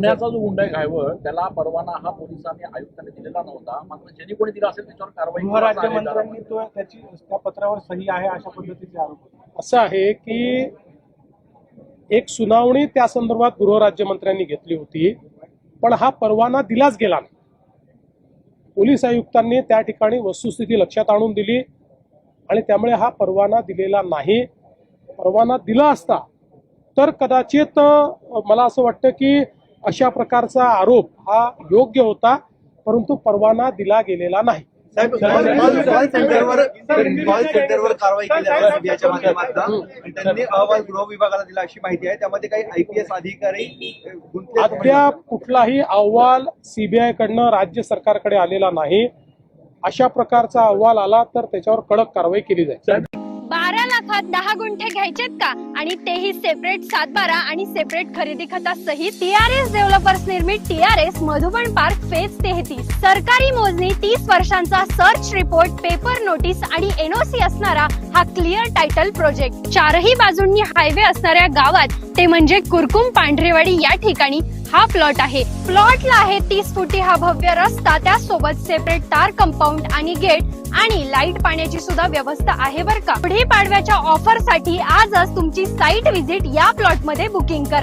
पुण्याचा जो गुंडा आहे घायवळ त्याला परवाना हा पोलिसांनी आयुक्तांनी दिलेला नव्हता, मात्र ज्यांनी कोणी दिला असेल त्याच्यावर कारवाई गृहराज्यमंत्र्यांनी त्या पत्रावर सही आहे अशा पद्धतीचे आरोप होते. असं आहे की एक सुनावणी त्या संदर्भात गृहराज्यमंत्र्यांनी घेतली होती, पण हा परवाना दिलाच गेला नाही. पोलीस आयुक्तांनी त्या ठिकाणी वस्तुस्थिती लक्षात आणून दिली आणि त्यामुळे हा परवाना दिलेला नाही. परवाना दिला असता तर कदाचित मला असं वाटतं की अशा प्रकारचा आरोप हा योग्य होता, परंतु परवाना दिला गेलेला नाही. साहेब, कॉल सेंटरवर कारवाई केली आहे सीबीआयच्या माध्यमातून आणि त्यांनी अहवाल गृह विभागाला दिला अशी माहिती आहे. त्यामध्ये काही IPS अधिकारी अद्याप कुठलाही अहवाल सीबीआय कडनं राज्य सरकारकडे आलेला नाही. अशा प्रकारचा अहवाल आला तर त्याच्यावर कडक कारवाई केली जाईल. 12 लाखात 10 गुंठे घ्यायचेत का, आणि तेही सेपरेट 7/12 आणि सेपरेट खरेदी खतासहित. TRS डेव्हलपर्स निर्मित TRS मधुबन पार्क फेज 33. सरकारी मोजणी 30 वर्षांचा सर्च रिपोर्ट, पेपर नोटीस आणि NOC असणारा हा क्लिअर टायटल प्रोजेक्ट. चारही बाजूंनी हायवे असणाऱ्या गावात, ते म्हणजे कुरकुम पांढरेवाडी या ठिकाणी हा प्लॉट आहे. प्लॉटला आहे 30 फुटी हा भव्य रस्ता, त्यासोबत सेपरेट तार कंपाऊंड आणि गेट आणि लाईट पाण्याची सुद्धा व्यवस्था आहे बरं का. पुढे पाडव्याच्या ऑफर साठी आजच तुमची साईट व्हिजिट या प्लॉट मध्ये बुकिंग करा.